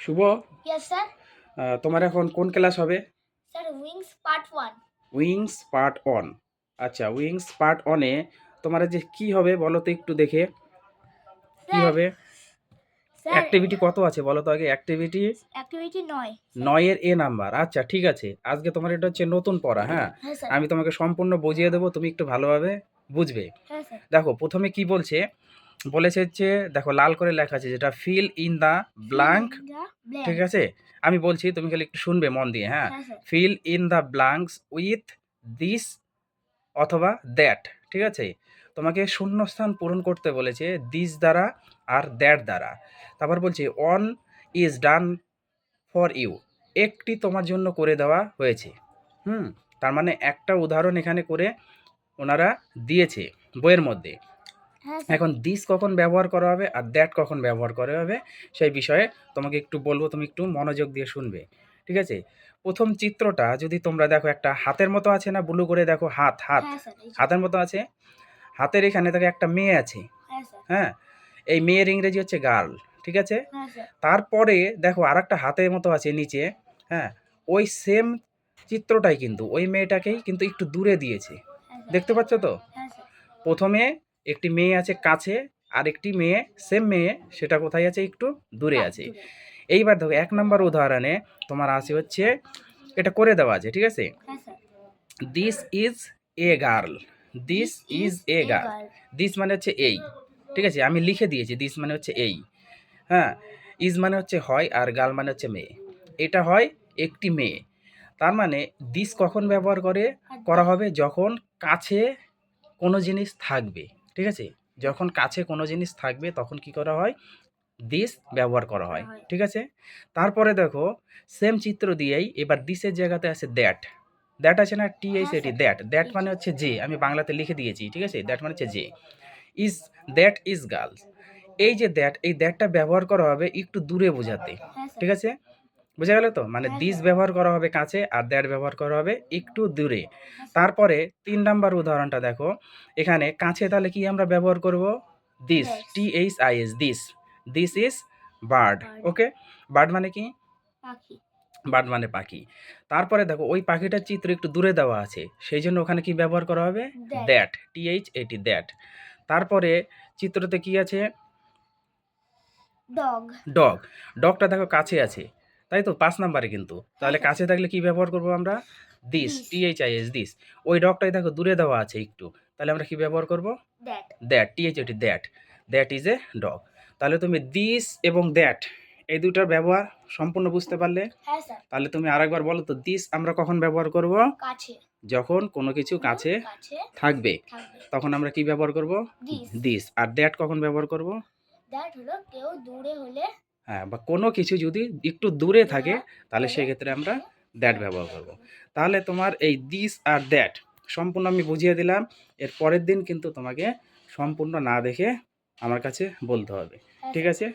শুভ, Yes, sir. তোমার এখন কোন ক্লাস হবে? Sir, Wings Part 1. Wings part on. আচ্ছা, উইংস পার্ট অনে তোমার যে কি হবে বলো তো একটু দেখে, কি Sir, হবে? sir, অ্যাক্টিভিটি কত আছে বলো তো আগে? Activity activity 9. Sir. 9-এর এ নাম্বার। আচ্ছা ঠিক আছে, আজকে তোমার এটা হচ্ছে নতুন পড়া। হ্যাঁ, Yes, sir. আমি তোমাকে সম্পূর্ণ বুঝিয়ে দেবো, তুমি একটু ভালোভাবে বুঝবে। Yes, sir. দেখো প্রথমে কি বলেছে হচ্ছে, দেখো লাল করে লেখা আছে যেটা fill in the blank. Blank. ঠিক আছে, আমি বলছি তুমি খালি একটু শুনবে মন দিয়ে। হ্যাঁ, Yes, sir. Fill in the blanks with this অথবা দ্যাট। ঠিক আছে, তোমাকে শূন্যস্থান পূরণ করতে বলেছে দিস দ্বারা আর দ্যাট দ্বারা। তারপর বলছে on is done for you, একটি তোমার জন্য করে দেওয়া হয়েছে। তার মানে একটা উদাহরণ এখানে করে ওনারা দিয়েছে বইয়ের মধ্যে। Yes, sir. এখন দিস কখন ব্যবহার করা হবে আর দ্যাট কখন ব্যবহার করা হবে সেই বিষয়ে তোমাকে একটু বলবো, তুমি একটু মনোযোগ দিয়ে শুনবে। ঠিক আছে, প্রথম চিত্রটা যদি তোমরা দেখো, একটা হাতের মতো আছে না, ব্লু করে দেখো, হাত হাত Yes, sir. হাতের মতো আছে। হাতের এখানে দেখো একটা মেয়ে আছে। Yes, sir. হ্যাঁ, এই মেয়ের ইংরেজি হচ্ছে গার্ল। ঠিক আছে, Yes, sir. তারপরে দেখো আর একটা হাতের মতো আছে নিচে। হ্যাঁ, ওই সেম চিত্রটাই কিন্তু ওই মেয়েটাকেই কিন্তু একটু দূরে দিয়েছে। Yes, sir. দেখতে পাচ্ছ তো? Yes, sir. প্রথমে একটি মেয়ে আছে কাছে, আর একটি মেয়ে সেম মেয়ে সেটা কোথায় আছে? একটু দূরে আছে। এইবার দেখো 1 নম্বর উদাহরণে তোমার আছে হচ্ছে, এটা করে দেওয়া আছে। ঠিক আছে, Yes, sir. This is a girl, this is a girl. This মানে হচ্ছে এই। ঠিক আছে, আমি লিখে দিয়েছি দিস মানে হচ্ছে এই। হ্যাঁ, ইজ মানে হচ্ছে হয়, আর গার্ল মানে হচ্ছে মেয়ে। এটা হয় একটি মেয়ে। তার মানে দিস কখন ব্যবহার করা হবে? যখন কাছে কোনো জিনিস থাকবে। ঠিক আছে, যখন কাছে কোনো জিনিস থাকবে তখন কি করা হয়? দিস ব্যবহার করা হয়। ঠিক আছে, তারপরে দেখো সেম চিত্র দিয়েই এবার দিসের জায়গাতে আছে দ্যাট। দ্যাট আছে না, THAT, দ্যাট। দ্যাট মানে হচ্ছে যে, আমি বাংলাতে লিখে দিয়েছি। ঠিক আছে, দ্যাট মানে হচ্ছে যে। Is, that is girls. এই যে দ্যাট, এই দ্যাটটা ব্যবহার করা হবে একটু দূরে বোঝাতে। ঠিক আছে, বুঝা গেল তো? মানে দিস ব্যবহার করা হবে কাছে, আর দ্যাট ব্যবহার করা হবে একটু দূরে। তারপরে 3 নাম্বার উদাহরণটা দেখো, এখানে কাছে তাহলে কি আমরা ব্যবহার করব? This, THIS, this. This is bird. Okay, bird মানে কি? পাখি। বার্ড মানে পাখি। তারপরে দেখো ওই পাখিটার চিত্র একটু দূরে দেওয়া আছে, সেই জন্য ওখানে কি ব্যবহার করা হবে? That, THAT, that. তারপরে চিত্রতে কি আছে? ডগ। ডগ। ডগটা দেখো কাছে আছে, তাই তো? 5 নাম্বারে কিন্তু। তাহলে কাছে থাকলে কি ব্যবহার করব আমরা? This, THIS, this. ওই ডগটাই দেখো দূরে দেওয়া আছে একটু, তাহলে আমরা কি ব্যবহার করব? That. That, THAT, that. That is a dog. তাহলে তুমি দিস এবং দ্যাট এই দুটার ব্যবহার সম্পূর্ণ বুঝতে পারলে? হ্যাঁ স্যার। তাহলে তুমি আরেকবার বলো তো, দিস আমরা কখন ব্যবহার করব? কাছে। যখন কোনো কিছু কাছে থাকবে তখন আমরা কি ব্যবহার করব? দিস। আর দ্যাট কখন ব্যবহার করব? দ্যাট হলো কেউ দূরে হলে, হ্যাঁ, বা কোনো কিছু যদি একটু দূরে থাকে তাহলে সেক্ষেত্রে আমরা দ্যাট ব্যবহার করব। তাহলে তোমার এই দিস আর দ্যাট সম্পূর্ণ আমি বুঝিয়ে দিলাম। এর পরের দিন কিন্তু তোমাকে সম্পূর্ণ না দেখে আমার কাছে বলতে হবে। ঠিক আছে?